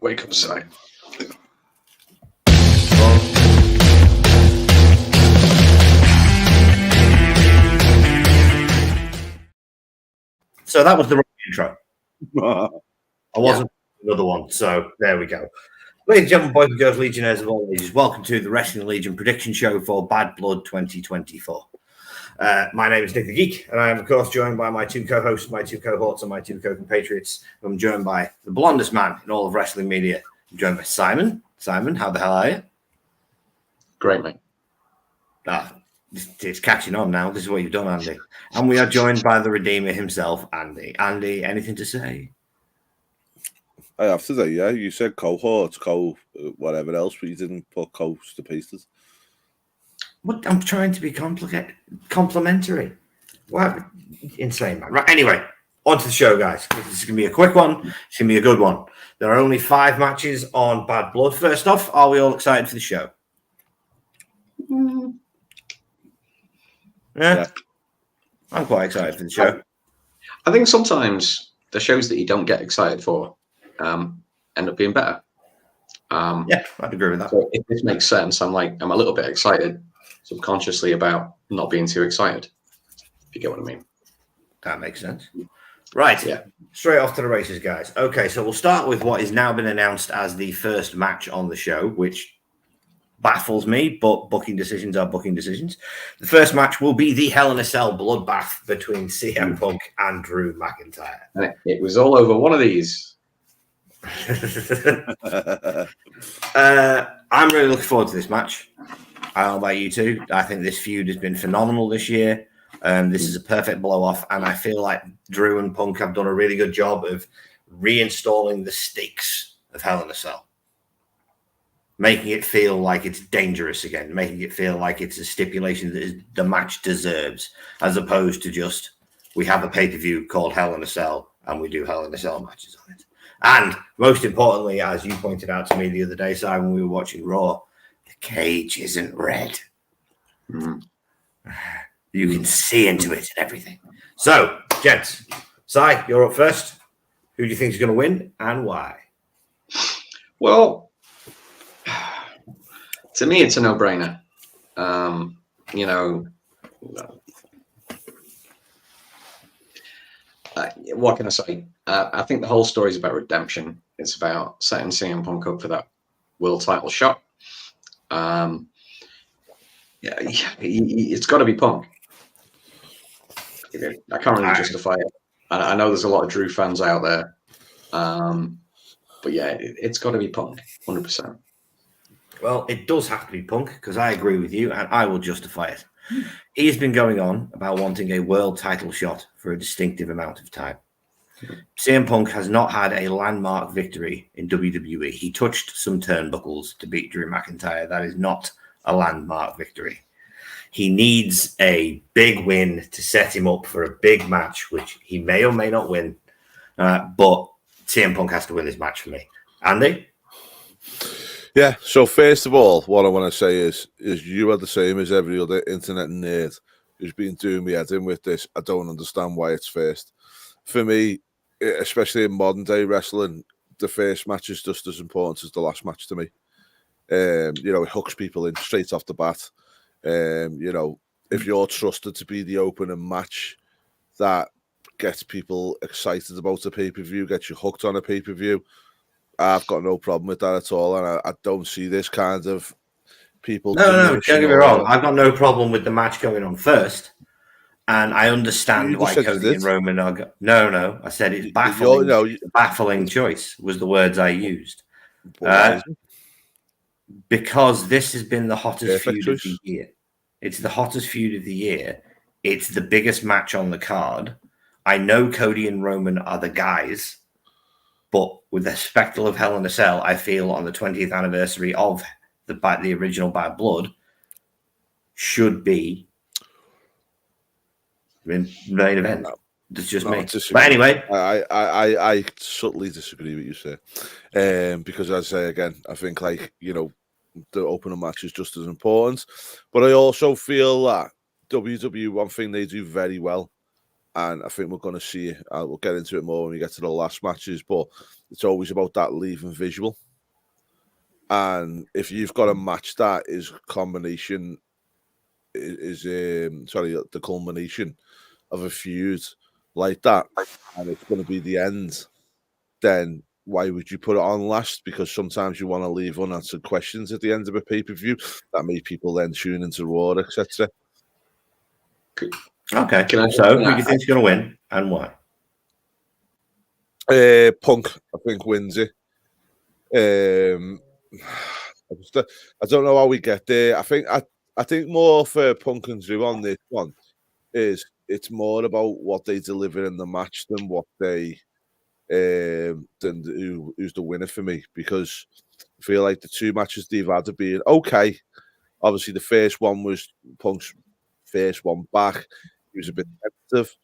Wake up, Si. So that was the wrong intro. I wasn't another one. So there we go. Ladies and gentlemen, boys and girls, Legionnaires of all ages, welcome to the Wrestling Legion prediction show for Bad Blood 2024. My name is Nick the Geek, and I am, of course, joined by my two co-hosts, my two cohorts, and my two co-compatriots. I'm joined by the blondest man in all of wrestling media. I'm joined by Simon. Simon, how the hell are you? Great, mate. It's catching on now. This is what you've done, Andy. And we are joined by the Redeemer himself, Andy. Andy, anything to say? I have to say, yeah, you said cohorts, whatever else, but you didn't put coast to pieces. What? I'm trying to be complimentary. What? Insane, man. Right, anyway, on to the show, guys. This is going to be a quick one. It's going to be a good one. There are only 5 matches on Bad Blood. First off, are we all excited for the show? Yeah. I'm quite excited for the show. I think sometimes the shows that you don't get excited for end up being better. Yeah, I'd agree with that. So if this makes sense, I'm a little bit excited subconsciously about not being too excited, if you get what I mean. That makes sense. Right, Yeah. Straight off to the races, guys. Okay, so we'll start with what has now been announced as the first match on the show, which baffles me, but booking decisions are booking decisions. The first match will be the Hell in a Cell bloodbath between CM Punk and Drew McIntyre. And it was all over one of these. I'm really looking forward to this match. I don't know about you two. I think this feud has been phenomenal this year. This is a perfect blow-off, and I feel like Drew and Punk have done a really good job of reinstalling the stakes of Hell in a Cell. Making it feel like it's dangerous again, making it feel like it's a stipulation that the match deserves, as opposed to just, we have a pay-per-view called Hell in a Cell, and we do Hell in a Cell matches on it. And most importantly, as you pointed out to me the other day, Simon, when we were watching Raw, the cage isn't red. You can see into it and everything. So, gents, Si, you're up first. Who do you think is going to win and why? Well, to me, it's a no-brainer. What can I say? I think the whole story is about redemption. It's about setting CM Punk up for that world title shot. It's got to be Punk. I can't really justify it. I know there's a lot of Drew fans out there. But yeah, it's got to be Punk, 100%. Well, it does have to be Punk, because I agree with you, and I will justify it. He's been going on about wanting a world title shot for a distinctive amount of time. CM Punk has not had a landmark victory in WWE. He touched some turnbuckles to beat Drew McIntyre. That is not a landmark victory. He needs a big win to set him up for a big match, which he may or may not win. But CM Punk has to win this match for me. Andy? Yeah, so first of all, what I want to say is you are the same as every other internet nerd who's been doing me head in with this. I don't understand why it's first. For me, especially in modern day wrestling, the first match is just as important as the last match to me. It hooks people in straight off the bat. If you're trusted to be the opening match that gets people excited about a pay-per-view, gets you hooked on a pay-per-view, I've got no problem with that at all, and I don't see this kind of people. No, don't get me wrong. I've got no problem with the match going on first, and I understand why Cody and Roman are. No, I said it's baffling. Baffling choice was the words I used. Because this has been the hottest feud of the year. It's the hottest feud of the year. It's the biggest match on the card. I know Cody and Roman are the guys. But with the spectacle of Hell in a Cell, I feel on the 20th anniversary of the original Bad Blood should be the main event. That's just me. But anyway, I subtly disagree with you, sir. Because as I say again, I think the opening match is just as important. But I also feel that WWE, one thing they do very well And I think we're going to see, we'll get into it more when we get to the last matches, but it's always about that leaving visual. And if you've got a match that is combination, the culmination of a feud like that, and it's going to be the end, then why would you put it on last? Because sometimes you want to leave unanswered questions at the end of a pay-per-view that make people then tune into Raw, etc. Okay. So who do you think's going to win and why? Punk, I think, wins it. I don't know how we get there. I think more for Punk and Drew on this one is it's more about what they deliver in the match than what they who's the winner for me, because I feel like the two matches they've had have been okay. Obviously, the first one was Punk's first one back. He was a bit competitive.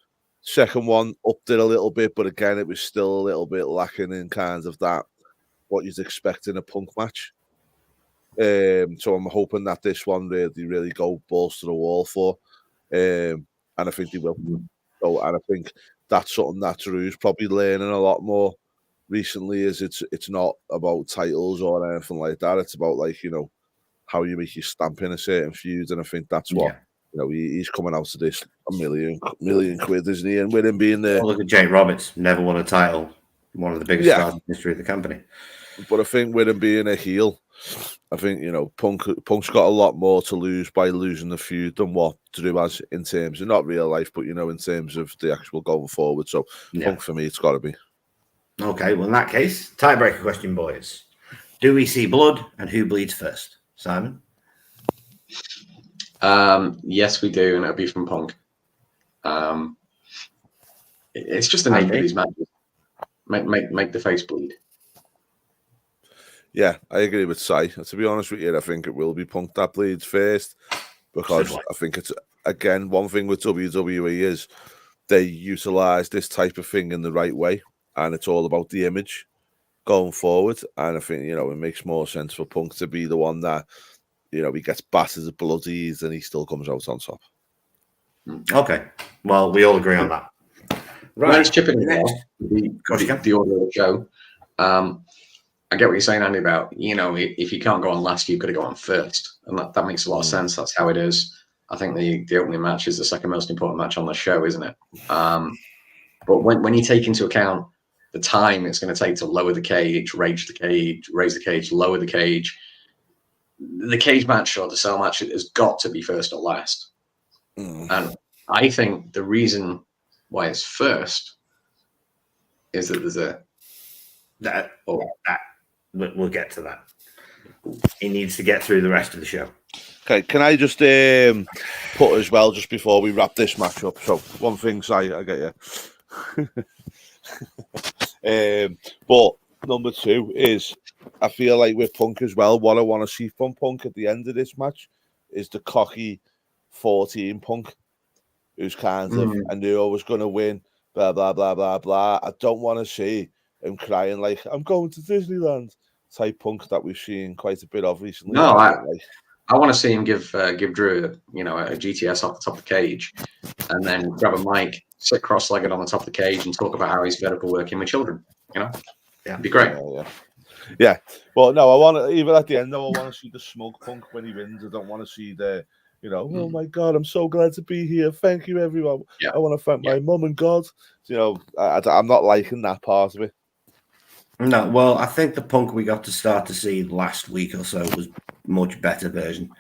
Second one upped it a little bit, but again, it was still a little bit lacking in kind of that what you'd expect in a Punk match. So I'm hoping that this one really go balls to the wall for, and I think they will. So, and I think that's something that Drew's probably learning a lot more recently. Is it's not about titles or anything like that. It's about, like, you know, how you make your stamp in a certain feud, and I think that's what you know. He's coming out to this $1 million quid, isn't he? And with him being there, look at Jake Roberts, never won a title, one of the biggest stars in the history of the company. But I think with him being a heel, I think, you know, Punk's got a lot more to lose by losing the feud than what Drew has in terms of not real life, but, you know, in terms of the actual going forward. So Punk for me, it's got to be. Okay, well, in that case, tiebreaker question, boys. Do we see blood, and who bleeds first? Simon? Yes, we do, and it'll be from Punk. It's just the nature of these matches. Make the face bleed. Yeah, I agree with Si. To be honest with you, I think it will be Punk that bleeds first, because I think it's, again, one thing with WWE is they utilize this type of thing in the right way, and it's all about the image going forward. And I think, you know, it makes more sense for Punk to be the one that, you know, he gets battered, bloodied, and he still comes out on top. Okay, well, we all agree on that. Right, let's chip in the order of the show. I get what you're saying, Andy, about, you know, if you can't go on last, you've got to go on first. And that makes a lot of sense. That's how it is. I think the opening match is the second most important match on the show, isn't it? But when you take into account the time it's going to take to lower the cage, raise the cage, lower the cage match or the cell match has got to be first or last. And I think the reason why it's first is that there's we'll get to that. He needs to get through the rest of the show. Okay, can I just put as well, just before we wrap this match up? So one thing, I get you. But number two is, I feel like with Punk as well, what I want to see from Punk at the end of this match is the cocky 14 Punk, who's kind of, I knew I was going to win, blah, blah, blah, blah, blah. I don't want to see him crying like, I'm going to Disneyland type Punk that we've seen quite a bit of recently. No, I want to see him give Drew, you know, a GTS off the top of the cage, and then grab a mic, sit cross-legged on the top of the cage, and talk about how he's fed up with working with children. You know, it'd be great. Yeah. Well, no, I want to, even at the end, though, I want to see the smug Punk when he wins. I don't want to see the, you know, oh my God, I'm so glad to be here. Thank you, everyone. Yeah. I want to thank my mum and God. You know, I'm not liking that part of it. No, well, I think the Punk we got to start to see last week or so was a much better version.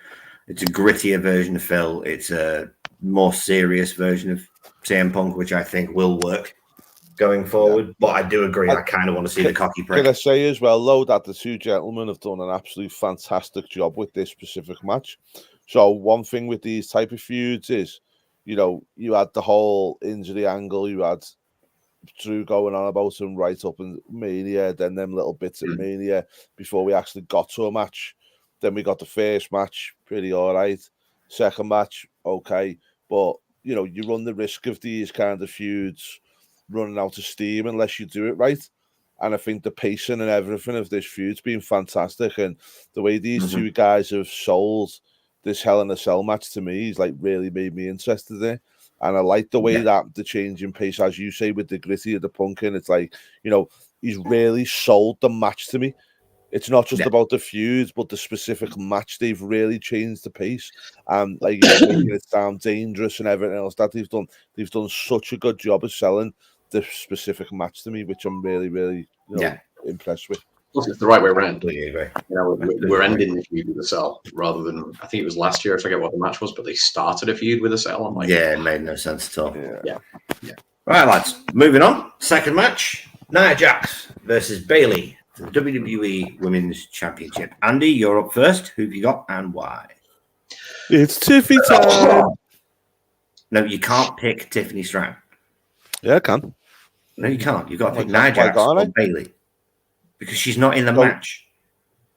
It's a grittier version of Phil. It's a more serious version of CM Punk, which I think will work going forward. Yeah. But I do agree, I kind of want to see the cocky prick. Can I say as well, though, that the two gentlemen have done an absolute fantastic job with this specific match. So one thing with these type of feuds is, you know, you had the whole injury angle, you had Drew going on about him right up in Mania, then them little bits of Mania before we actually got to a match. Then we got the first match, pretty all right. Second match, okay. But, you know, you run the risk of these kind of feuds running out of steam unless you do it right. And I think the pacing and everything of this feud's been fantastic. And the way these two guys have sold this Hell in a Cell match to me is like really made me interested in it. And I like the way that the change in pace, as you say, with the gritty of the punking, it's like, he's really sold the match to me. It's not just about the feuds, but the specific match. They've really changed the pace, and making it sound dangerous and everything else that they've done. They've done such a good job of selling the specific match to me, which I'm really, really, impressed with. It's the right way around. Agree. We're ending the feud with the Cell rather than, I think it was last year. I forget what the match was, but they started a feud with the Cell. I'm like, it made no sense at all. Yeah. Right, lads. Moving on. Second match: Nia Jax versus Bayley for the WWE Women's Championship. Andy, you're up first. Who have you got and why? It's Tiffy time. No, you can't pick Tiffany Stratton. Yeah, I can. No, you can't. You've got to pick Nia Jax or Bayley because she's not in the match.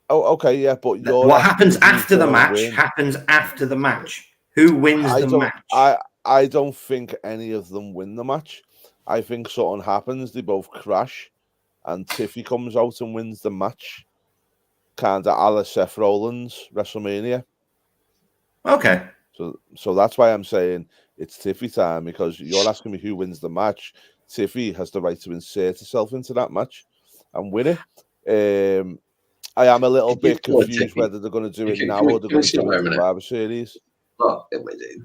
Oh, okay, yeah, but what happens after the match happens after the match. Who wins the match? I don't think any of them win the match. I think something happens. They both crash, and Tiffy comes out and wins the match. Kind of a la Seth Rollins WrestleMania. Okay. So that's why I'm saying it's Tiffy time, because you're asking me who wins the match. Tiffy has the right to insert herself into that match and win it. I am a little bit confused whether they're going to do it now or they're going to do it in the Survivor Series. Oh,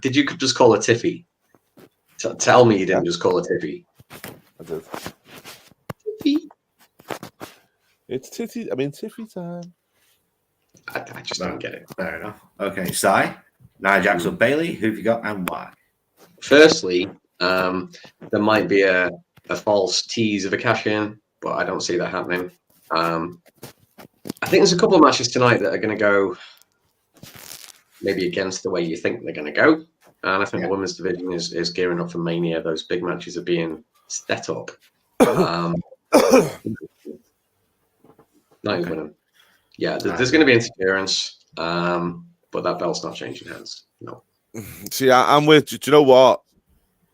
did you just call her Tiffy? Tell me you didn't just call her Tiffy. I did. Tiffy? It's Tiffy time. I just don't get it. Fair enough. Okay, Nia Jax or Bayley, who have you got and why? Firstly, there might be a false tease of a cash-in, but I don't see that happening. I think there's a couple of matches tonight that are going to go maybe against the way you think they're going to go. And I think the women's division is gearing up for Mania. Those big matches are being set up. Not winning. Yeah, there's going to be interference, but that belt's not changing hands. No. See, I'm with you. Do you know what?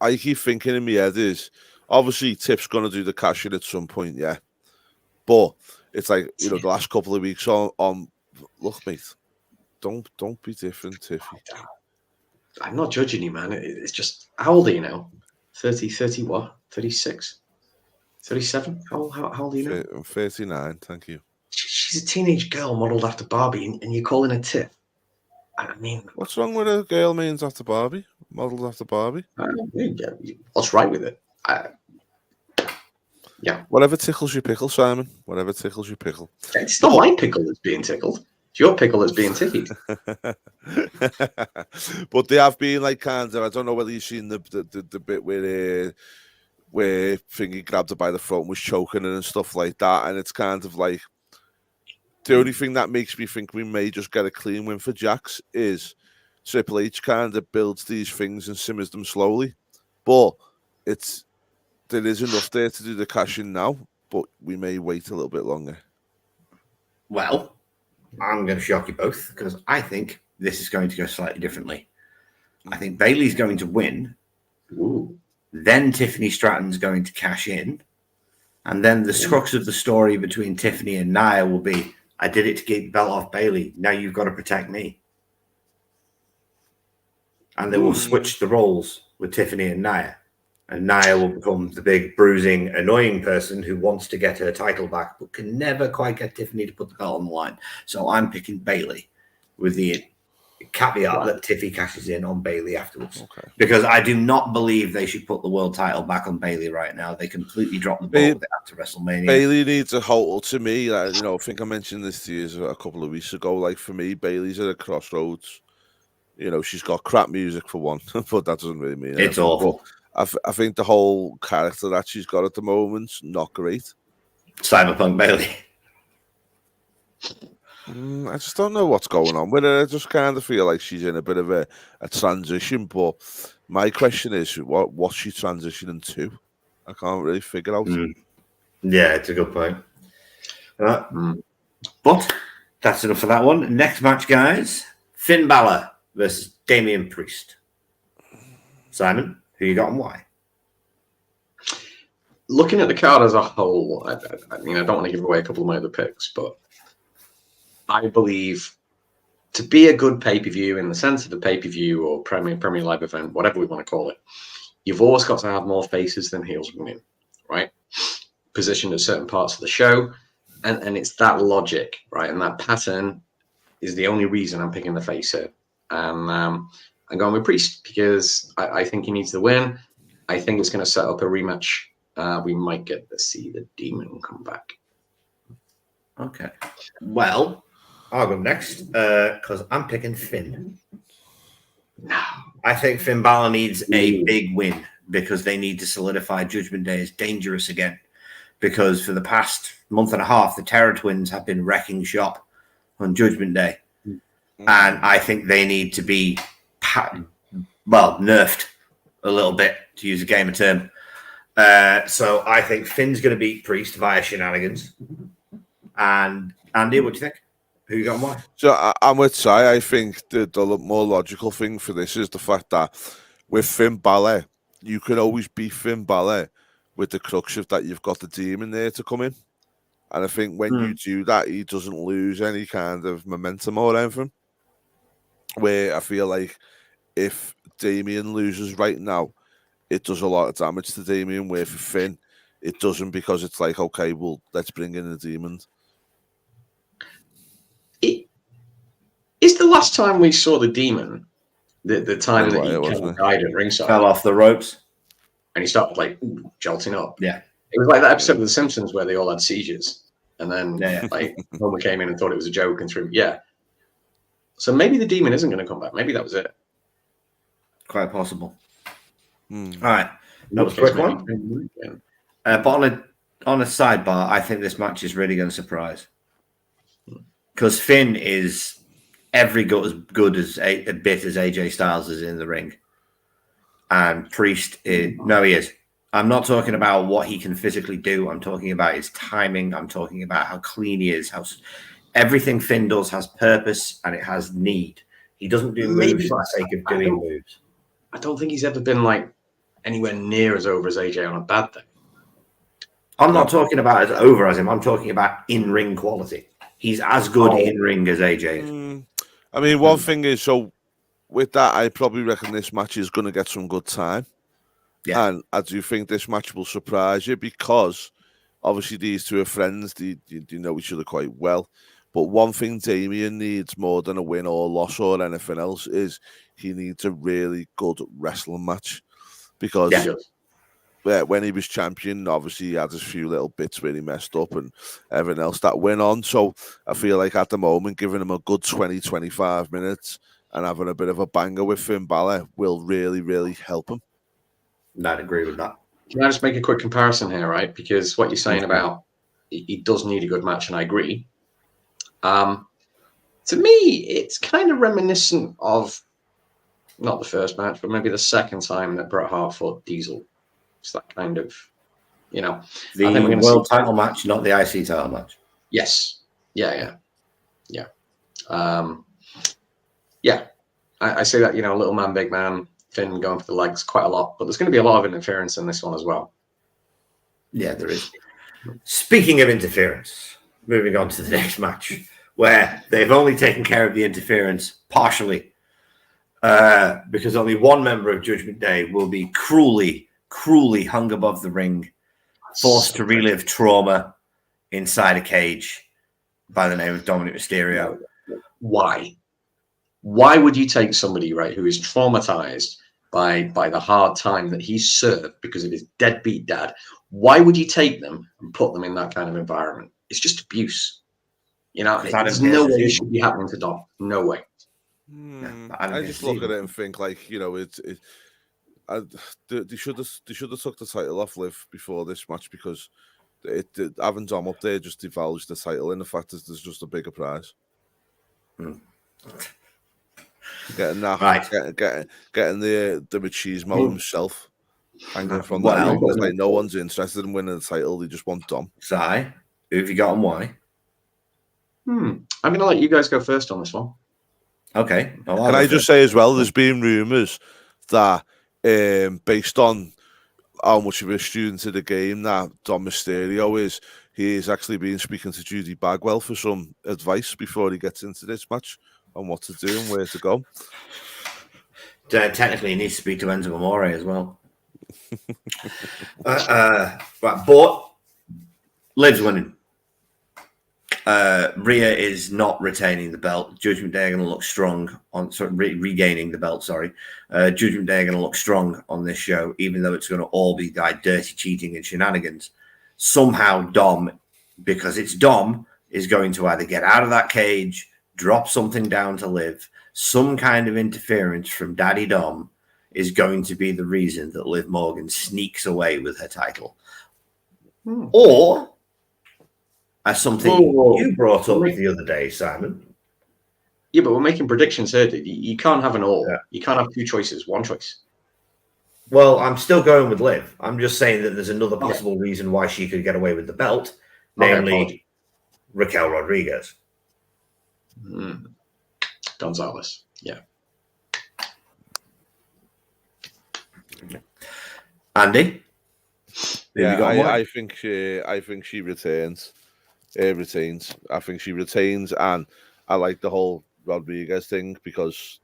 I keep thinking in my head is, obviously, Tip's going to do the cash-in at some point, yeah. But it's like, the last couple of weeks on look, mate, don't be different, Tiffy. I'm not judging you, man. It's just, how old are you now? 30 what? 36? 37? How old are you now? I'm 39, thank you. She's a teenage girl modelled after Barbie, and you're calling her Tiff. I mean... What's wrong with a girl named after Barbie? Modelled after Barbie? What's right with it? Yeah. Whatever tickles your pickle, Simon. Whatever tickles your pickle. It's not my pickle that's being tickled. It's your pickle that's being tickled. But they have been like kind of, I don't know whether you've seen the bit where Thingy grabbed her by the throat and was choking her and stuff like that. And it's kind of like, the only thing that makes me think we may just get a clean win for Jax is Triple H kind of builds these things and simmers them slowly. But there is enough there to do the cash-in now, but we may wait a little bit longer. Well, I'm going to shock you both because I think this is going to go slightly differently. I think Bayley's going to win. Ooh. Then Tiffany Stratton's going to cash in. And then the crux of the story between Tiffany and Nia will be, I did it to get the belt off Bayley. Now you've got to protect me. And they will switch the roles with Tiffany and Nia. And Nia will become the big, bruising, annoying person who wants to get her title back, but can never quite get Tiffany to put the belt on the line. So I'm picking Bayley with the caveat that Tiffy cashes in on Bayley afterwards. Okay. Because I do not believe they should put the world title back on Bayley right now. They completely dropped the ball with it after WrestleMania. Bayley needs a hold. To me, I think I mentioned this to you a couple of weeks ago. Like, for me, Bayley's at a crossroads. She's got crap music for one, but that doesn't really mean it's awful. I think the whole character that she's got at the moment's not great. Cyberpunk Bayley. I just don't know what's going on with her. I just kind of feel like she's in a bit of a transition. But my question is, what's she transitioning to? I can't really figure out. Yeah, it's a good point. But that's enough for that one. Next match, guys. Finn Balor versus Damian Priest. Simon? Who you got and why? Looking at the card as a whole, I mean, I don't want to give away a couple of my other picks, but I believe to be a good pay-per-view in the sense of a pay-per-view or Premier Live event, whatever we want to call it, you've always got to have more faces than heels winning, right? Positioned at certain parts of the show, and it's that logic, right? And that pattern is the only reason I'm picking the face here. And I'm going with Priest because I think he needs the win. I think it's going to set up a rematch. We might get to see the Demon come back. Okay. Well, I'll go next because I'm picking Finn. No. I think Finn Balor needs a big win because they need to solidify Judgment Day as dangerous again. Because for the past month and a half, the Terror Twins have been wrecking shop on Judgment Day. And I think they need to be, nerfed a little bit, to use a gamer term. So I think Finn's going to beat Priest via shenanigans. And Andy, what do you think? Who you got and why? So I'm with Sai. I think the more logical thing for this is the fact that with Finn Balor, you can always beat Finn Balor with the crux of that you've got the Demon there to come in. And I think when you do that, he doesn't lose any kind of momentum or anything. Where I feel like if Damien loses right now, it does a lot of damage to Damien, where for Finn, it doesn't, because it's like, okay, well, let's bring in the Demon. Is the last time we saw the Demon the time that he kind of died at ringside? Fell off the ropes. And he started like jolting up. Yeah. It was like that episode of The Simpsons where they all had seizures. And then like Homer came in and thought it was a joke and threw. Yeah. So maybe the Demon isn't going to come back. Maybe that was it. Quite possible. All right. That was a quick one. But on a sidebar, I think this match is really going to surprise. Because Finn is every good as a bit as AJ Styles is in the ring. And Priest is, no, he is. I'm not talking about what he can physically do. I'm talking about his timing. I'm talking about how clean he is. How everything Finn does has purpose and it has need. He doesn't do moves for the sake of doing moves. I don't think he's ever been like anywhere near as over as AJ on a bad day. I'm not talking about as over as him. I'm talking about in-ring quality. He's as good in-ring as AJ is. I mean, one thing is, so with that, I probably reckon this match is going to get some good time. Yeah. And I do think this match will surprise you because obviously these two are friends. They know each other quite well. But one thing Damien needs more than a win or loss or anything else is he needs a really good wrestling match. Because when he was champion, obviously he had a few little bits where he messed up and everything else that went on. So I feel like at the moment, giving him a good 20, 25 minutes and having a bit of a banger with Finn Balor will really, really help him. I'd agree with that. Can I just make a quick comparison here, right? Because what you're saying about he does need a good match, and I agree. To me, it's kind of reminiscent of not the first match, but maybe the second time that Bret Hart fought Diesel. It's that kind of, the I think world title match, not the IC title match. Yes. Yeah. I say that, little man, big man, Finn going for the legs quite a lot, but there's going to be a lot of interference in this one as well. Yeah, there is. Speaking of interference, moving on to the next match, where they've only taken care of the interference partially, because only one member of Judgment Day will be cruelly hung above the ring, forced to relive trauma inside a cage by the name of Dominic Mysterio. Why? Why would you take somebody, right, who is traumatized by the hard time that he served because of his deadbeat dad? Why would you take them and put them in that kind of environment? It's just abuse. There's no way it should be happening to Dom. No way. I just look at it and think like, they should have took the title off Liv before this match, because having Dom up there just devalues the title, and the fact is there's just a bigger prize. Getting that, getting the machismo himself hanging from that. Like no one's interested in winning the title; they just want Dom. Sai, who have you got and why? I'm going to let you guys go first on this one. Okay. Can I just say as well? There's been rumours that, based on how much of a student of the game that Dom Mysterio is, he is actually been speaking to Judy Bagwell for some advice before he gets into this match on what to do and where to go. Technically, he needs to speak to Enzo Amore as well. Right, but Liv's winning. Rhea is not retaining the belt. Judgment Day are going to look strong on regaining the belt. Sorry, Judgment Day are going to look strong on this show, even though it's going to all be like dirty cheating and shenanigans. Somehow, Dom, because it's Dom, is going to either get out of that cage, drop something down to Liv. Some kind of interference from Daddy Dom is going to be the reason that Liv Morgan sneaks away with her title, or as something you brought up the other day, Simon. Yeah, but we're making predictions here. You can't have an or. Yeah. You can't have two choices. One choice. Well, I'm still going with Liv. I'm just saying that there's another possible reason why she could get away with the belt, namely Raquel Rodriguez. Gonzalez. Yeah. Andy? Yeah, I think she retains. Retains. I think she retains, and I like the whole Rodriguez thing because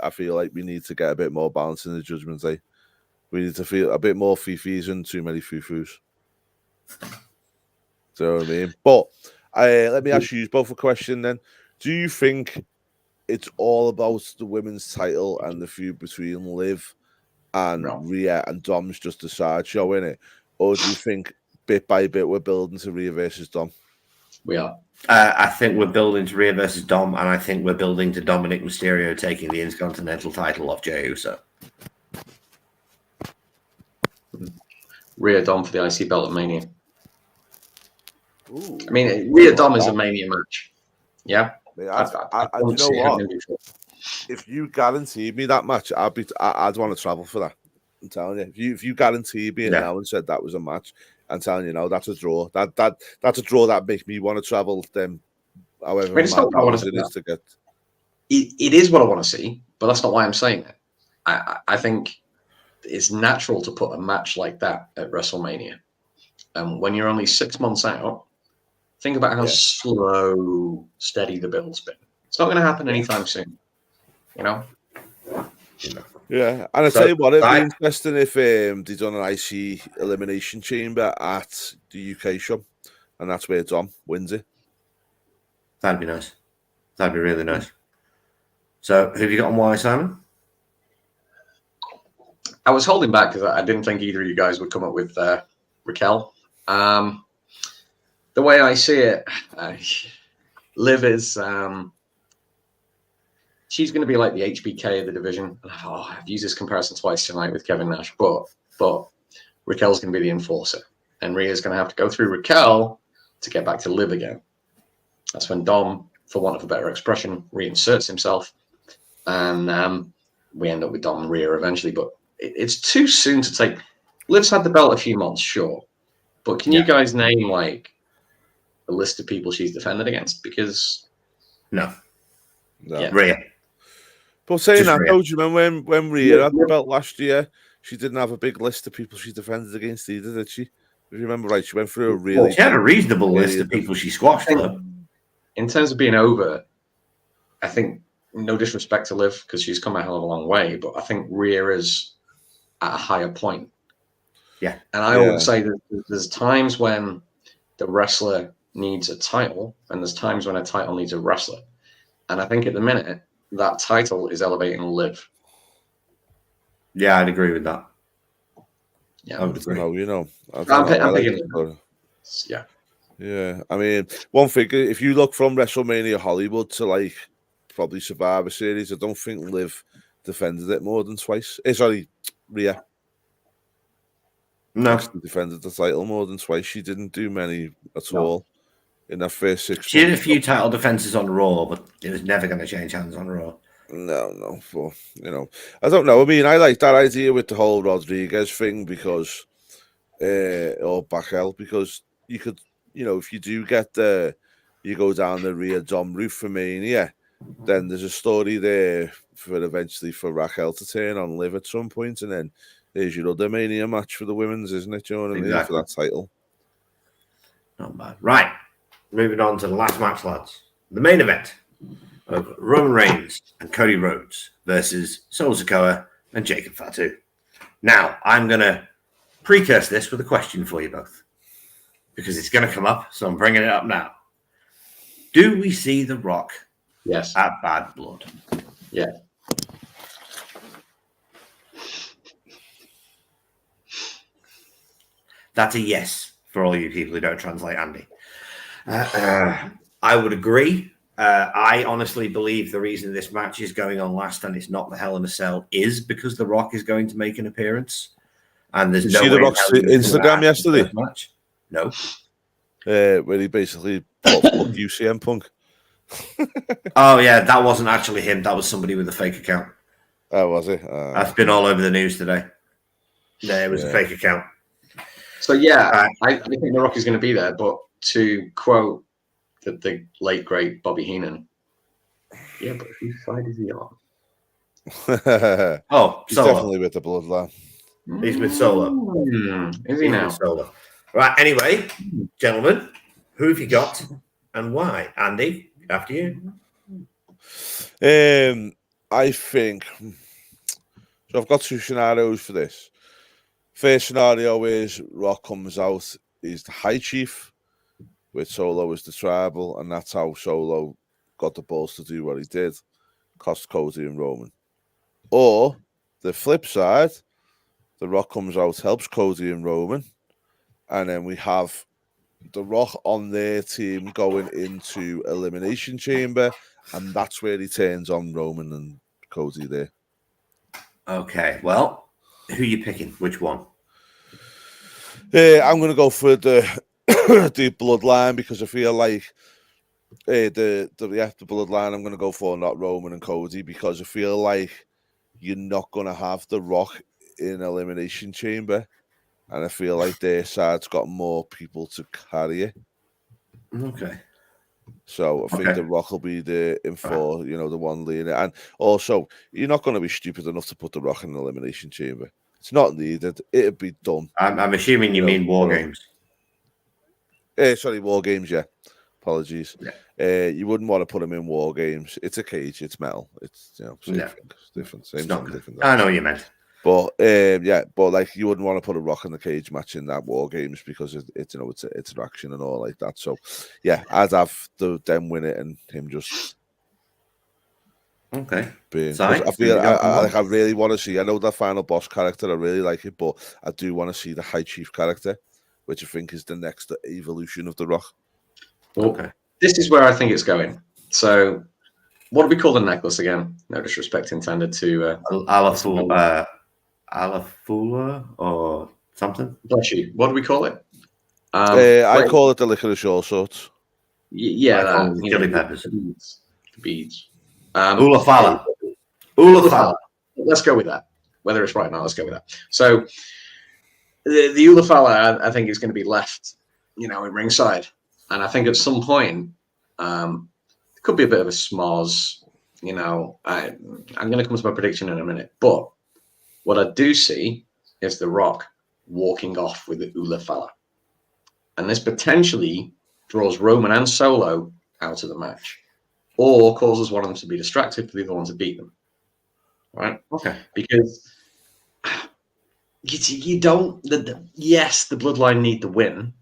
I feel like we need to get a bit more balance in the Judgment Day. We need to feel a bit more fifis and too many fufus. So I mean, but let me ask you both a question then. Do you think it's all about the women's title and the feud between Liv and Rhea and Dom's just a sideshow in it, or do you think bit by bit we're building to Rhea versus Dom? We are. I think we're building to Rhea versus Dom, and I think we're building to Dominic Mysterio taking the Intercontinental title off Jey Uso. Rhea Dom for the IC belt at Mania. Ooh. I mean, Rhea Dom is a Mania match. Yeah. You know what? If you guaranteed me that match, I'd want to travel for that. I'm telling you. If you guaranteed me it now and said that was a match, I'm telling you now, that's a draw. That's a draw that makes me want to travel them. However, it's not what I want to to get. It is what I want to see, but that's not why I'm saying it. I think it's natural to put a match like that at WrestleMania. When you're only 6 months out, think about how slow, steady the build's been. It's not going to happen anytime soon. You know? Yeah, and I tell you what, it'd be interesting if they done an IC elimination chamber at the UK show, and that's where Dom wins it. That'd be nice. That'd be really nice. So, who have you got on why, Simon? I was holding back because I didn't think either of you guys would come up with Raquel. The way I see it, Liv is she's going to be like the HBK of the division. I've used this comparison twice tonight with Kevin Nash, but Raquel's going to be the enforcer, and Rhea's going to have to go through Raquel to get back to Liv again. That's when Dom, for want of a better expression, reinserts himself, and we end up with Dom and Rhea eventually. But it's too soon to take. Liv's had the belt a few months, sure, but can you guys name like a list of people she's defended against? Because no. Yeah. Rhea. But saying that, though, do you remember when Rhea had the belt last year? She didn't have a big list of people she defended against either, did she? If you remember right, she went through a really... she had a reasonable list of people she squashed, though. In terms of being over, I think, no disrespect to Liv, because she's come a hell of a long way, but I think Rhea is at a higher point. Yeah. And I would say that there's times when the wrestler needs a title, and there's times when a title needs a wrestler. And I think at the minute, that title is elevating Liv. Yeah, I'd agree with that. Yeah, I would agree. Yeah. I mean, one thing, if you look from WrestleMania Hollywood to like probably Survivor Series, I don't think Liv defended it more than twice. Rhea. No. She defended the title more than twice. She didn't do many at all in that first 6 months. She did a few title defenses on Raw, but it was never going to change hands on Raw. No. I don't know. I mean, I like that idea with the whole Rodriguez thing because, or Raquel, because you could, if you do get you go down the Rhea Dom route for Mania, then there's a story there eventually for Raquel to turn on Liv at some point, and then there's your other Mania match for the women's, isn't it? Do you know what I mean? For that title. Not bad. Right. Moving on to the last match, lads. The main event of Roman Reigns and Cody Rhodes versus Solo Sikoa and Jacob Fatu. Now, I'm going to precurse this with a question for you both because it's going to come up. So I'm bringing it up now. Do we see The Rock Yes. at Bad Blood? Yeah. That's a yes for all you people who don't translate Andy. I would agree. I honestly believe the reason this match is going on last and it's not the Hell in a Cell is because The Rock is going to make an appearance. And there's no see way The Rock's Instagram yesterday? Match. No. Where he basically put UCM Punk. Oh, yeah, that wasn't actually him. That was somebody with a fake account. Oh, was he? That's been all over the news today. Yeah, it was a fake account. So, yeah, I think The Rock is going to be there. But to quote the late, great Bobby Heenan, yeah, but whose side is he on? He's Solo. definitely with the Bloodline. He's with Solo. Is he now? Solo. Right, anyway, gentlemen, who have you got and why? Andy, after you. I think so. I've got two scenarios for this. First scenario is Rock comes out, he's the High Chief, with Solo as the tribal, and that's how Solo got the balls to do what he did, cost Cody and Roman. Or the flip side, The Rock comes out, helps Cody and Roman, and then we have The Rock on their team going into Elimination Chamber, and that's where he turns on Roman and Cody there. Okay, well, who are you picking? Which one? I'm going to go for the the Bloodline because I feel like the Bloodline I'm going to go for, not Roman and Cody, because I feel like you're not going to have The Rock in Elimination Chamber, and I feel like their side's got more people to carry it. Okay. So I think The Rock will be the the one leading it. And also, you're not going to be stupid enough to put The Rock in an Elimination Chamber. It's not needed. It'd be done. I'm assuming you mean War Games. Sorry, War Games, yeah. Apologies. Yeah. You wouldn't want to put him in War Games. It's a cage. It's metal. It's same thing. It's different. Same thing, different. I know what you meant. But but like you wouldn't want to put a Rock in the cage match in that War Games because it's an action and all like that. So yeah, I'd have them win it and him just being. I really want to see. I know that final boss character. I really like it, but I do want to see the High Chief character, which I think is the next evolution of The Rock. Well, this is where I think it's going. So, what do we call the necklace again? No disrespect intended to Alafula or something. Bless you. What do we call it? I call it the licorice all sorts. Yeah, chili peppers. The beads. Ulafala. Let's go with that. Whether it's right or not, let's go with that. So the Ulafala, I think, is going to be left, in ringside, and I think at some point, it could be a bit of a schmoz. I'm going to come to my prediction in a minute, but what I do see is The Rock walking off with the Ulafala, and this potentially draws Roman and Solo out of the match, or causes one of them to be distracted for the other one to beat them. Right? Okay. Because you don't. Yes, the Bloodline need the win.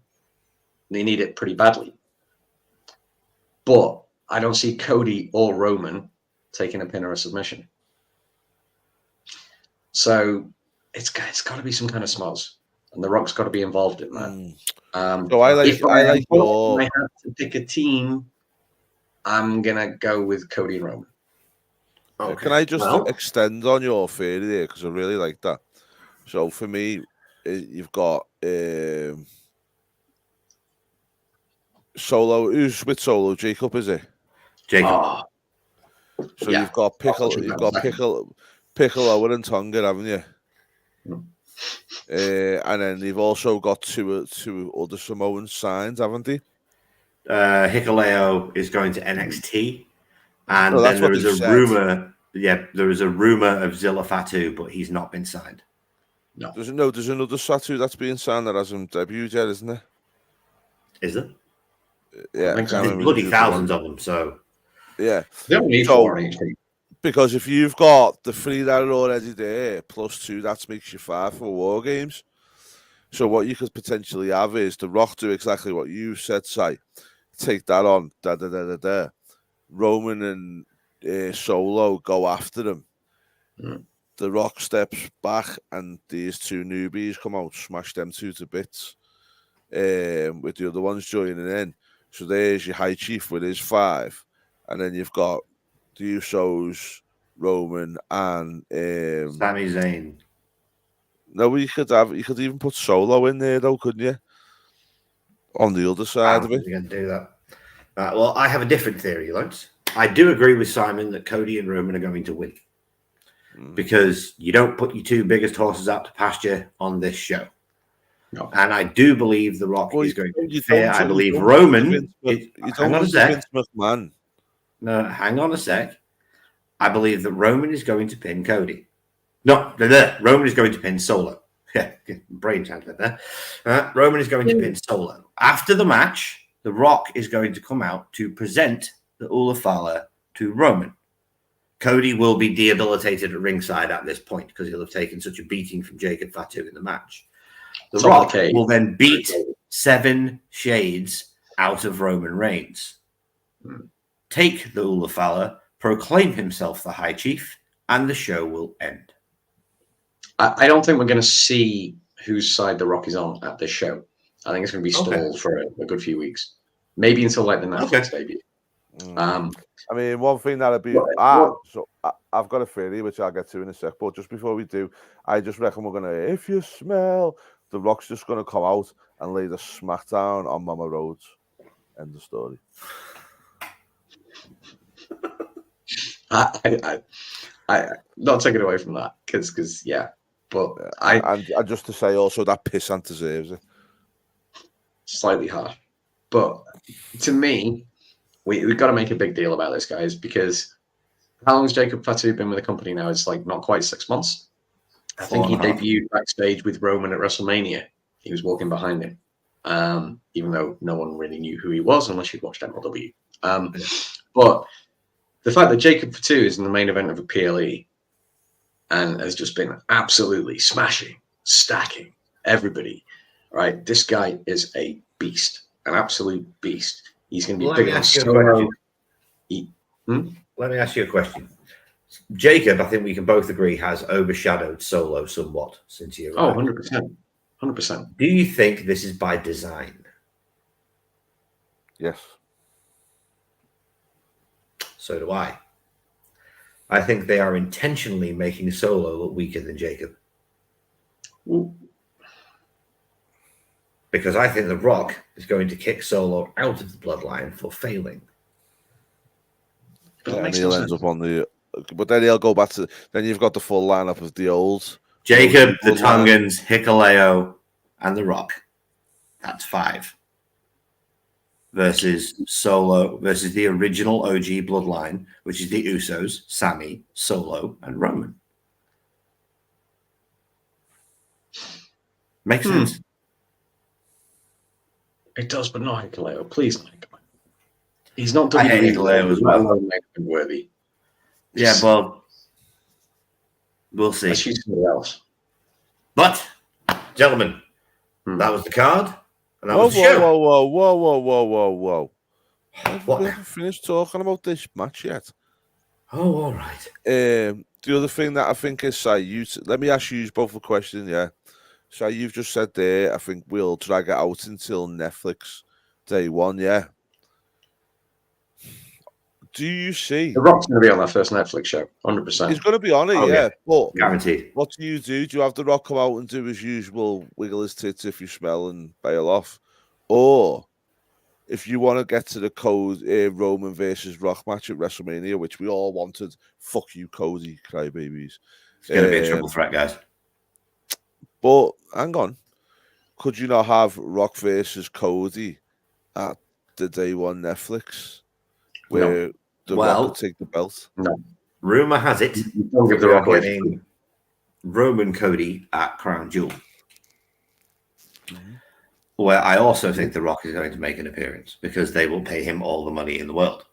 They need it pretty badly, but I don't see Cody or Roman taking a pin or a submission. So it's got to be some kind of schmoz, and The Rock's got to be involved in that. So I like I have to pick a team, I'm gonna go with Cody and Roman. Okay. Can I just extend on your theory there, because I really like that. So for me, you've got Solo. Who's with Solo? Jacob, is it? Jacob. So you've got Piccolo and Tonga, haven't you? And then they've also got two other Samoans signed, haven't they? Hikuleo is going to NXT, and then there is a rumor. Yeah, there is a rumor of Zilla Fatu, but he's not been signed. No, there's another Satu that's being signed that hasn't debuted yet, isn't there? Is there? Yeah, there's bloody thousands of them. So yeah, they don't need 4 on each team. Because if you've got the 3 that are already there, plus 2, that makes you 5 for War Games. So what you could potentially have is The Rock do exactly what you said, Si. Take that on, Roman and Solo go after him. The Rock steps back, and these 2 newbies come out, smash them 2 to bits, with the other ones joining in. So there's your High Chief with his 5, and then you've got the Usos, Roman, and Sami Zayn. No, you could even put Solo in there though, couldn't you? On the other side of it. You're going to do that. Well, I have a different theory, Lance. I do agree with Simon that Cody and Roman are going to win. Because you don't put your 2 biggest horses out to pasture on this show. No. And I do believe The Rock is going to be fair. I believe Roman. Hang on a sec. No, hang on a sec. I believe that Roman is going to pin Cody. No, Roman is going to pin Solo. Yeah, brain transplant there. Roman is going to pin Solo. After the match, The Rock is going to come out to present the Ula Fala to Roman. Cody will be debilitated at ringside at this point because he'll have taken such a beating from Jacob Fatu in the match. The Rock will then beat 7 shades out of Roman Reigns. Take the Ula Fala, proclaim himself the High Chief, and the show will end. I don't think we're going to see whose side The Rock is on at this show. I think it's going to be stalled for a good few weeks. Maybe until like the Netflix debut. I mean, one thing that'd be... So I've got a theory, which I'll get to in a sec, but just before we do, I just reckon we're going to... If you smell... The Rock's just going to come out and lay the smackdown on Mama Rhodes. End of story. I not take it away from that, because yeah. But and just to say also that pissant deserves it. Slightly hard, but to me, we've got to make a big deal about this, guys, because how long has Jacob Fatu been with the company now? It's like not quite 6 months. I think he debuted backstage with Roman at WrestleMania. He was walking behind him, even though no one really knew who he was unless you'd watched MLW. But the fact that Jacob Fatu is in the main event of a PLE and has just been absolutely smashing, stacking everybody, right? This guy is a beast, an absolute beast. He's going to be bigger than Solo. Let me ask you a question. Jacob, I think we can both agree, has overshadowed Solo somewhat since he arrived. 100%. 100%. Do you think this is by design? Yes. So do I. I think they are intentionally making Solo look weaker than Jacob. Ooh. Because I think The Rock is going to kick Solo out of the bloodline for failing. And he'll end up on the... But then he'll go back to... Then you've got the full lineup of the old... Jacob, the Tongans, Hikuleo, and The Rock. That's 5. Versus Solo, versus the original OG bloodline, which is the Usos, Sami, Solo, and Roman. Makes sense. It does, but not Hikuleo. Please, not Hikuleo. He's not I hate Hikuleo as well. Worthy. Yeah, well, we'll see. Let's use somebody else. But, gentlemen, that was the card. And that Whoa, was the show. whoa. We haven't finished talking about this match yet. Oh, all right. The other thing that I think is, let me ask you both a question, yeah? So you've just said there, I think we'll drag it out until Netflix day 1, yeah? Do you see... The Rock's going to be on that first Netflix show, 100%. He's going to be on it, yeah. But guaranteed. What do you do? Do you have The Rock come out and do his usual wiggle his tits if you smell and bail off? Or if you want to get to the Roman versus Rock match at WrestleMania, which we all wanted, fuck you, Cody, crybabies. It's going to be a triple threat, guys. But hang on. Could you not have Rock versus Cody at the day 1 Netflix? Where... The Rock will take the belt. No. Rumor has it don't give the Rock getting Roman Cody at Crown Jewel. Where I also think The Rock is going to make an appearance because they will pay him all the money in the world.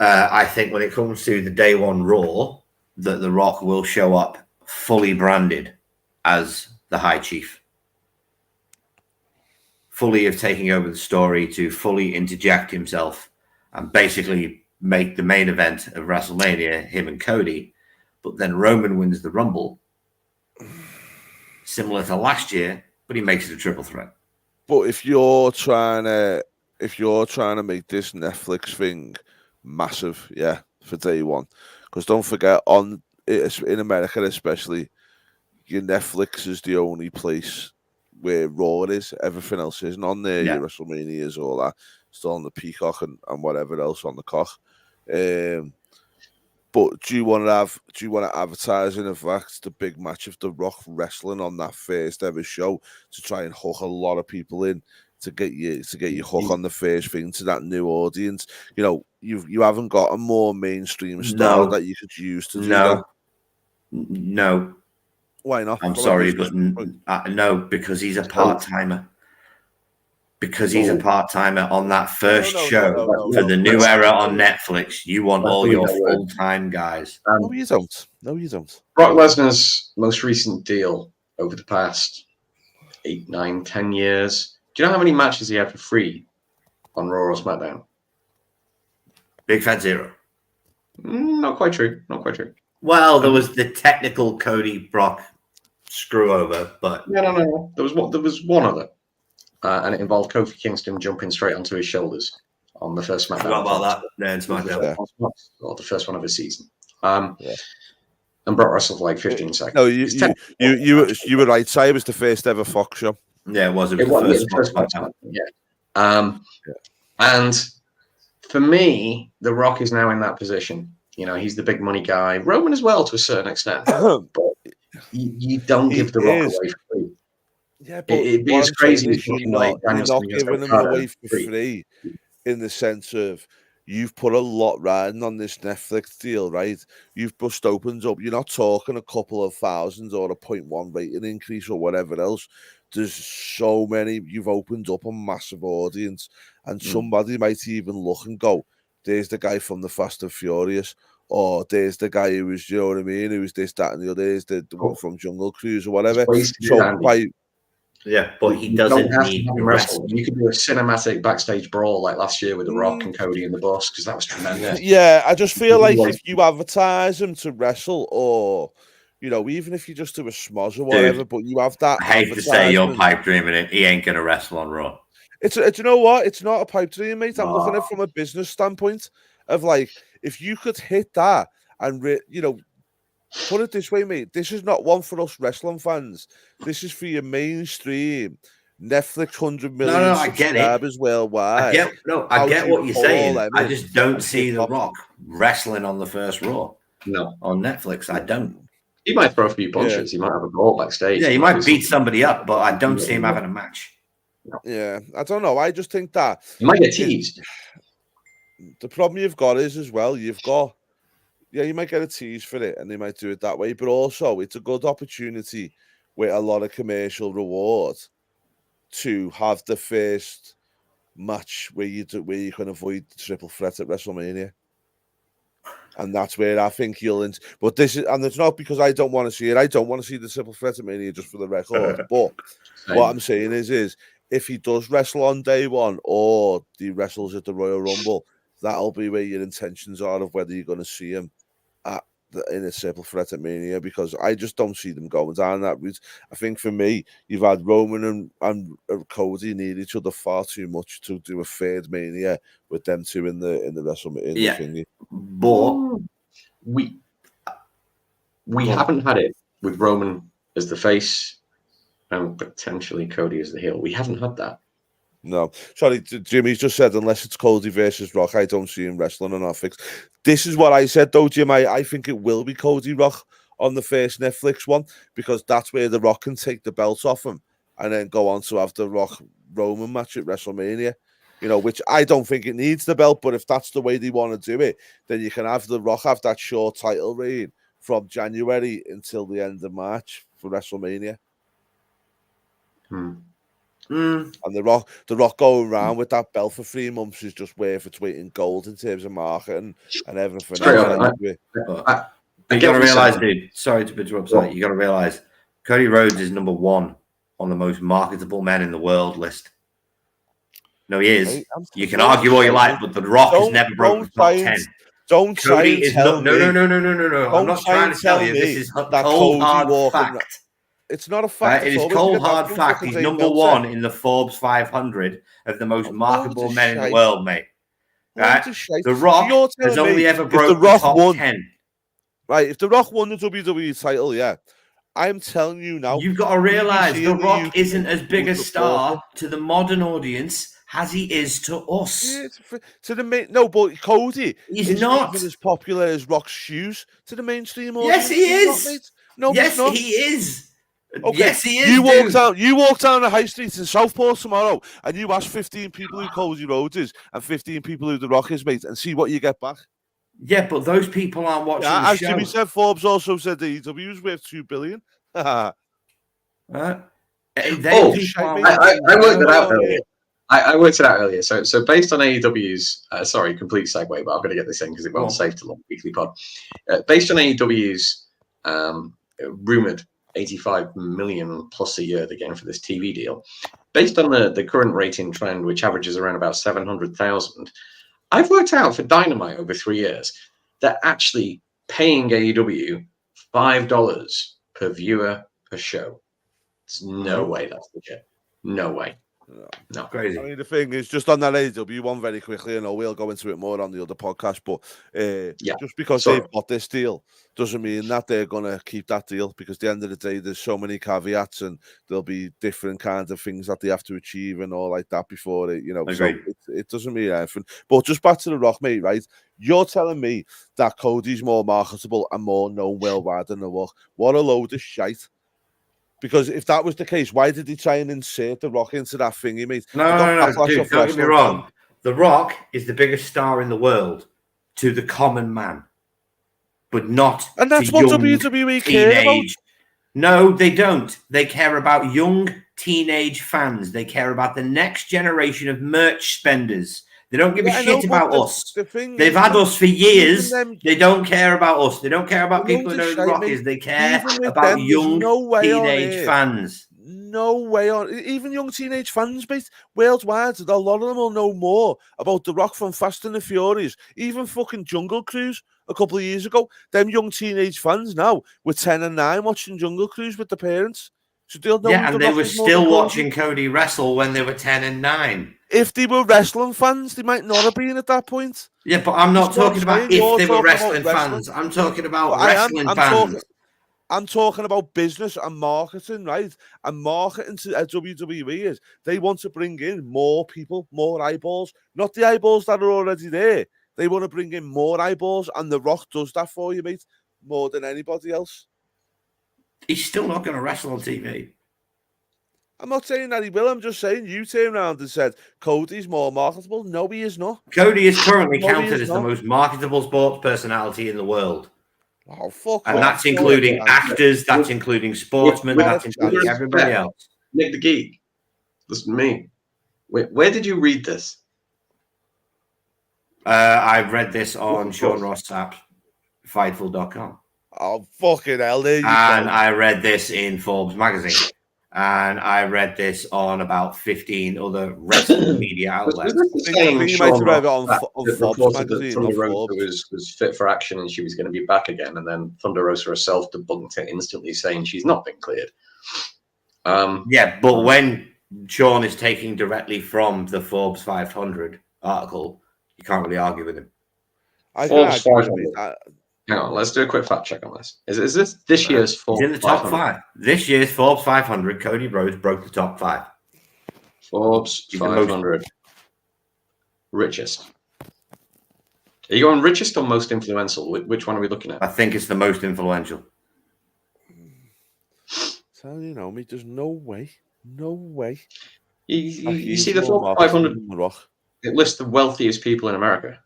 I think when it comes to the day one Raw, that The Rock will show up fully branded as the High Chief. Fully of taking over the story to fully interject himself and basically make the main event of WrestleMania him and Cody. But then Roman wins the Rumble, similar to last year, but he makes it a triple threat. But if you're trying to make this Netflix thing massive, yeah, for day one, because don't forget, in America especially, your Netflix is the only place where Raw is. Everything else isn't on there. Yeah. Your WrestleManias, all that, still on the Peacock and whatever else on the cock. But do you want to advertise in fact the big match of The Rock wrestling on that first ever show to try and hook a lot of people in to get you hook on the first thing to that new audience? You know, you haven't got a more mainstream star that you could use to do that. No. Why not? I'm sorry, but no, because he's a part-timer. Because he's a part-timer on that first show for the new era on Netflix. You want all your full-time guys. No, you don't. No, you don't. Brock Lesnar's most recent deal over the past 8, 9, 10 years. Do you know how many matches he had for free on Raw or SmackDown? Big Fat Zero. Not quite true. Not quite true. Well, there was the technical Cody Brock screw over, but no. There was one other, and it involved Kofi Kingston jumping straight onto his shoulders on the first SmackDown. Forgot about that. Yeah, in SmackDown. Or the first one of his season. And Brock wrestled for like 15 seconds. No, you were right. It was the first ever Fox show. Yeah, it was. It was the first SmackDown. Yeah. And for me, The Rock is now in that position. You know, he's the big money guy. Roman as well, to a certain extent. But you don't give The Rock away for free. Yeah, but it'd be as crazy as you're not giving him away for free in the sense of you've put a lot riding on this Netflix deal, right? You've bust opens up. You're not talking a couple of thousands or a 0.1 rating increase or whatever else. There's so many. You've opened up a massive audience, and somebody might even look and go, there's the guy from the Fast and Furious, or there's the guy who was, you know what I mean, who was this, that, and the other, there's the one from Jungle Cruise or whatever. But he doesn't need to wrestle. You could do a cinematic backstage brawl like last year with The Rock and Cody in the bus, because that was tremendous. Yeah, I just feel like if you advertise him to wrestle, or you know, even if you just do a schmoz or whatever, but you have that. I hate to say you're pipe dreaming it. He ain't gonna wrestle on Raw. Do you know what? It's not a pipe dream, mate. I'm looking at it from a business standpoint of like, if you could hit that and put it this way, mate. This is not one for us wrestling fans. This is for your mainstream Netflix 100 million subscribers worldwide. I get what you're saying. I just don't see The Rock wrestling on the first Raw. No, on Netflix, I don't. He might throw a few punches. He might have a goal backstage. Yeah, he might beat somebody up, but I don't see him having a match. Yeah, I don't know. I just think that you might get teased. The problem you've got is as well, you might get a tease for it and they might do it that way, but also it's a good opportunity with a lot of commercial reward to have the first match where you can avoid the triple threat at WrestleMania. And that's where I think but it's not because I don't want to see it. I don't want to see the triple threat at Mania, just for the record. But what I'm saying is if he does wrestle on day one or he wrestles at the Royal Rumble, that'll be where your intentions are of whether you're going to see him in a triple threat at Mania, because I just don't see them going down that route. I think for me, you've had Roman and Cody need each other far too much to do a third Mania with them two in the WrestleMania thingy. But we haven't had it with Roman as the face and potentially Cody as the heel. We haven't had that. No, sorry, Jimmy's just said unless it's Cody versus Rock, I don't see him wrestling on Netflix. This is what I said though, Jim. I think it will be Cody Rock on the first Netflix one, because that's where the Rock can take the belt off him and then go on to have the Rock Roman match at WrestleMania. You know, which I don't think it needs the belt, but if that's the way they want to do it, then you can have the Rock have that short title reign from January until the end of March for WrestleMania. Mm. And the Rock going around with that belt for 3 months is just worth its weight in gold in terms of marketing and everything Straight else. on, Like, You got to realize, dude. Sorry to interrupt. What? You got to realize, Cody Rhodes is number 1 on the most marketable men in the world list. No, he is. You can argue all you like, but The Rock has never broken the top 10. Don't try Cody and is tell no. I'm not trying to tell you. This is that cold, Cody hard walking fact. It's not a fact. It is cold, hard fact. He's number 1 in the Forbes 500 of the most marketable men in the world, mate. Right? The Rock has only ever broken the top 10. Right, if The Rock won the WWE title, yeah. I'm telling you now. You've got to realize The Rock isn't as big a star to the modern audience as he is to us. Yeah, to the main, no, but Cody is not even as popular as Rock's shoes to the mainstream audience. Yes, he is. No, yes, he's not. He is. Okay. Yes, he is. You walk down the high street in Southport tomorrow, and you ask 15 people who Cody Rhodes is and 15 people who The Rock is, mate, and see what you get back. Yeah, but those people aren't watching the as show. Jimmy said, Forbes also said the AEW is worth $2 billion. I worked it out earlier. I worked it out earlier. So based on AEW's, complete segue, but I'm going to get this in because it won't save to long weekly pod. Based on AEW's rumored 85 million plus a year they're getting for this TV deal, based on the current rating trend, which averages around about 700,000, I've worked out for Dynamite over 3 years, they're actually paying AEW $5 per viewer per show. There's no way that's legit. No way. No. Crazy. I mean, the thing is, just on that AEW one very quickly, and we'll go into it more on the other podcast, but just because they've got this deal doesn't mean that they're going to keep that deal, because at the end of the day, there's so many caveats and there'll be different kinds of things that they have to achieve and all like that before it, so it doesn't mean anything. But just back to The Rock, mate, right? You're telling me that Cody's more marketable and more known worldwide than The Rock. What a load of shite. Because if that was the case, why did he try and insert The Rock into that thingy, mate? No, dude, don't get me wrong. The Rock is the biggest star in the world to the common man, but not. And that's what WWE care about. No, they don't. They care about young teenage fans. They care about the next generation of merch spenders. They don't give a shit about us. They've had us for years. They don't care about us. They don't care about people who know who The Rock is. They care about young teenage fans. No way on. Even young teenage fans, mate, worldwide, a lot of them will know more about The Rock from Fast and the Furious. Even fucking Jungle Cruise a couple of years ago. Them young teenage fans now were 10 and 9 watching Jungle Cruise with the parents. So they'll know and they were still watching Cody wrestle when they were 10 and 9. If they were wrestling fans, they might not have been at that point. Yeah, but I'm not talking about if they were wrestling fans. I'm talking about wrestling fans. I'm talking about business and marketing, right? And marketing to WWE is they want to bring in more people, more eyeballs, not the eyeballs that are already there. They want to bring in more eyeballs, and The Rock does that for you, mate, more than anybody else. He's still not going to wrestle on TV. I'm not saying that he will. I'm just saying you turned around and said Cody's more marketable. No, he is not. Cody is currently counted as the most marketable sports personality in the world. Oh, fuck. And that's including actors, that's including sportsmen, that's including everybody else. Nick the Geek, listen to me. Where did you read this? I've read this on Sean Ross Sapp, Fightful.com. Oh, fucking hell. There you go. And I read this in Forbes magazine. And I read this on about 15 other wrestling media outlets. You might have read it on Forbes magazine. Thunder Rosa was fit for action and she was going to be back again. And then Thunder Rosa herself debunked it instantly, saying she's not been cleared. Yeah, but when Sean is taking directly from the Forbes 500 article, you can't really argue with him. Forbes 500. Hang on, let's do a quick fact check on this. Is this year's Forbes? He's in the top 5. This year's Forbes 500, Cody Rhodes broke the top 5. Forbes 500 richest. Are you going richest or most influential? Which one are we looking at? I think it's the most influential. So mate, there's no way. No way. You see the Forbes 500. It lists the wealthiest people in America.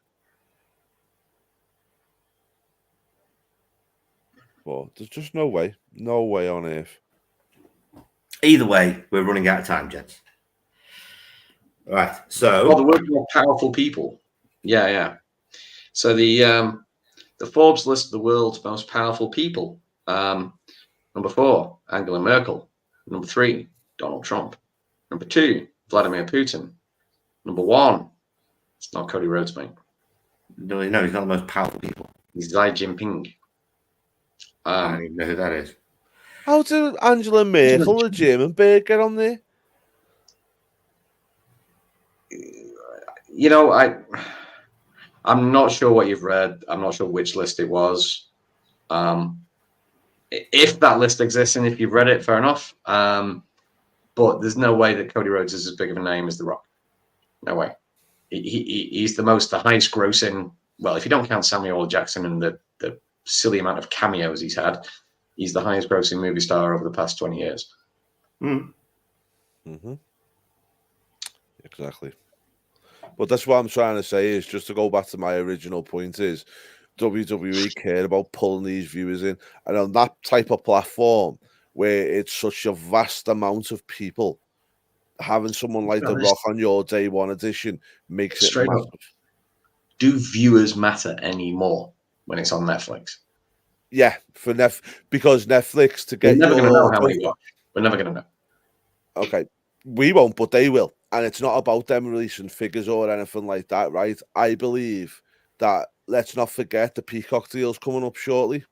But there's just no way on earth. Either way, we're running out of time, gents. Right. Oh, So the world's more powerful people. Yeah. So the Forbes list of the world's most powerful people. Number 4, Angela Merkel. Number 3, Donald Trump. Number 2, Vladimir Putin. Number 1, it's not Cody Rhodes, mate. no, he's not the most powerful people. He's Xi Jinping. I don't even know who that is. How did Angela Merkel, the German bird, get on there? You know, I'm not sure what you've read. I'm not sure which list it was. If that list exists and if you've read it, fair enough. But there's no way that Cody Rhodes is as big of a name as The Rock. No way. He's the highest grossing. Well, if you don't count Samuel L. Jackson and the silly amount of cameos he's had, he's the highest grossing movie star over the past 20 years. Mm-hmm. Exactly. But that's what I'm trying to say is, just to go back to my original point, is WWE care about pulling these viewers in. And on that type of platform where it's such a vast amount of people, having someone like The Rock on your day one edition makes it massive. Do viewers matter anymore when it's on Netflix? Yeah, because Netflix to get. We're never going to know how many watch. We're never going to know. Okay, we won't, but they will. And it's not about them releasing figures or anything like that, right? I believe that, let's not forget, the Peacock deal's coming up shortly.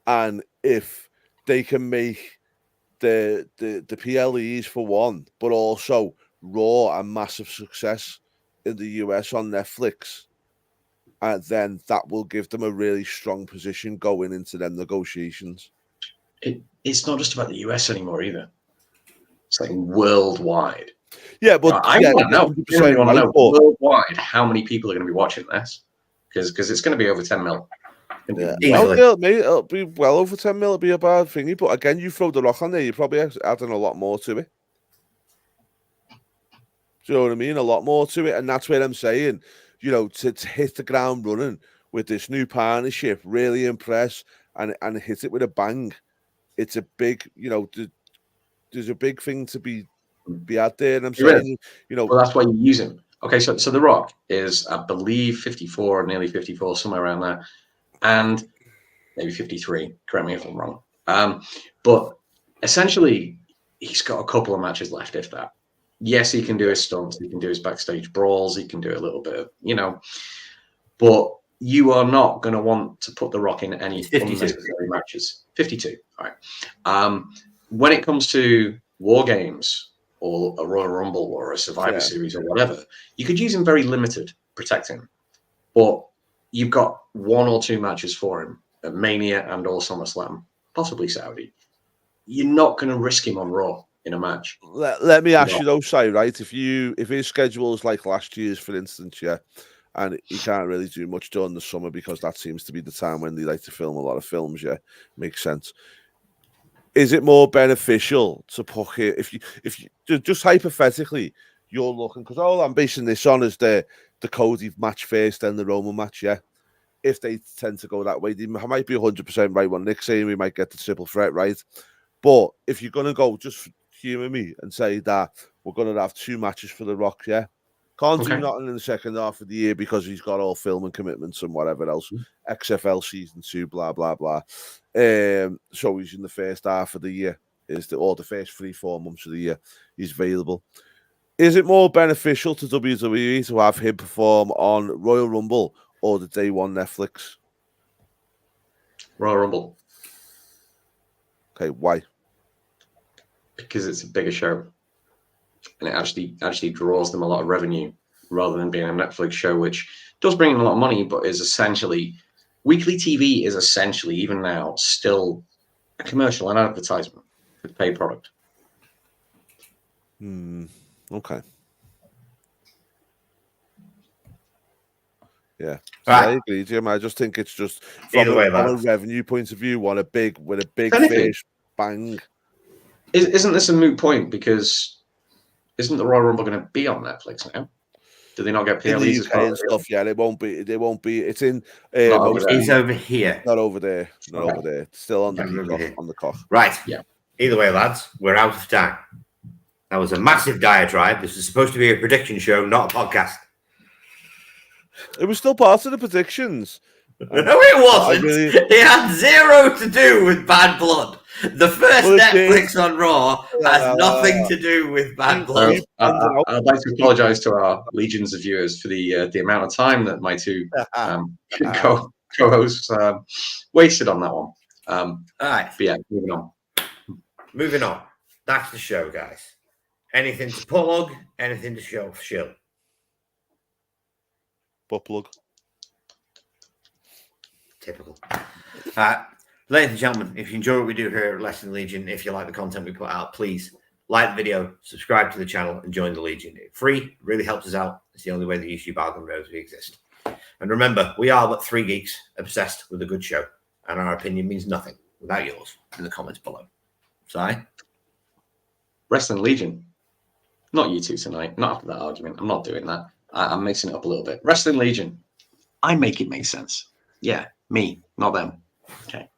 And if they can make the PLEs for one, but also Raw a massive success in the US on Netflix, and then that will give them a really strong position going into them negotiations. It's not just about the US anymore either. It's like worldwide. Yeah, but I want to know worldwide how many people are going to be watching this, because it's going to be over 10 mil. Yeah. It'll be well over 10 mil. It'll be a bad thingy, but again, you throw The Rock on there, you're probably adding a lot more to it. Do you know what I mean? A lot more to it, and that's what I'm saying. You know, to hit the ground running with this new partnership, really impress and hit it with a bang. It's a big, there's a big thing to be out there, and I'm saying, well, that's why you use him. Okay, so The Rock is, I believe, 54, nearly 54, somewhere around there, and maybe 53. Correct me if I'm wrong. But essentially, he's got a couple of matches left, if that. Yes, he can do his stunts, he can do his backstage brawls, he can do a little bit of, but you are not going to want to put The Rock in any unnecessary matches. 52, all right. When it comes to War Games or a Royal Rumble or a Survivor Series or whatever, you could use him very limited, protect him. But you've got 1 or 2 matches for him at Mania and or SummerSlam, possibly Saudi. You're not going to risk him on Raw in a match. Let me ask you though, Si, right? If his schedule is like last year's, for instance, and he can't really do much during the summer because that seems to be the time when they like to film a lot of films, makes sense. Is it more beneficial to put it, if you just hypothetically, you're looking, because all I'm basing this on is the Cody match first, then the Roman match, if they tend to go that way, they might be 100% right. What Nick's saying, we might get the triple threat right. But if you're going to go, just humour me and say that we're going to have 2 matches for The Rock, Can't do nothing in the second half of the year because he's got all filming commitments and whatever else. XFL season 2, blah, blah, blah. So he's in the first half of the year, or the first 3-4 months of the year, he's available. Is it more beneficial to WWE to have him perform on Royal Rumble or the day one Netflix? Royal Rumble. Okay, why? Because it's a bigger show, and it actually draws them a lot of revenue rather than being a Netflix show, which does bring in a lot of money, but is essentially, weekly TV is essentially, even now, still a commercial and advertisement for the paid product. Okay. Yeah, so right. I agree, Jim. I just think it's just from a revenue point of view, with a big first bang. Isn't this a moot point? Because isn't the Royal Rumble going to be on Netflix now? Do they not get PLEs as well? And stuff? Yeah, it won't be. It's in. It's over here. Not over there. Not over there. It's still on the Peacock, on the cough. Right. Yeah. Either way, lads, we're out of time. That was a massive diatribe. This was supposed to be a prediction show, not a podcast. It was still part of the predictions. No, it wasn't. really- It had zero to do with Bad Blood. The first Well, it Netflix on Raw has nothing to do with Bad Blood. I'd like to apologise to our legions of viewers for the amount of time that my two co-hosts wasted on that one. All right, But yeah, moving on. moving on. That's the show, guys. Anything to plug? Anything to show? Shill. Butt plug. Typical. Ladies and gentlemen, if you enjoy what we do here at Wrestling Legion, if you like the content we put out, please like the video, subscribe to the channel, and join the Legion. It's free, really helps us out. It's the only way the YouTube algorithm knows we exist. And remember, we are but three geeks obsessed with a good show, and our opinion means nothing without yours in the comments below. Si? Wrestling Legion. Not you two tonight. Not after that argument. I'm not doing that. I'm mixing it up a little bit. Wrestling Legion. I make it make sense. Yeah, me, not them. Okay.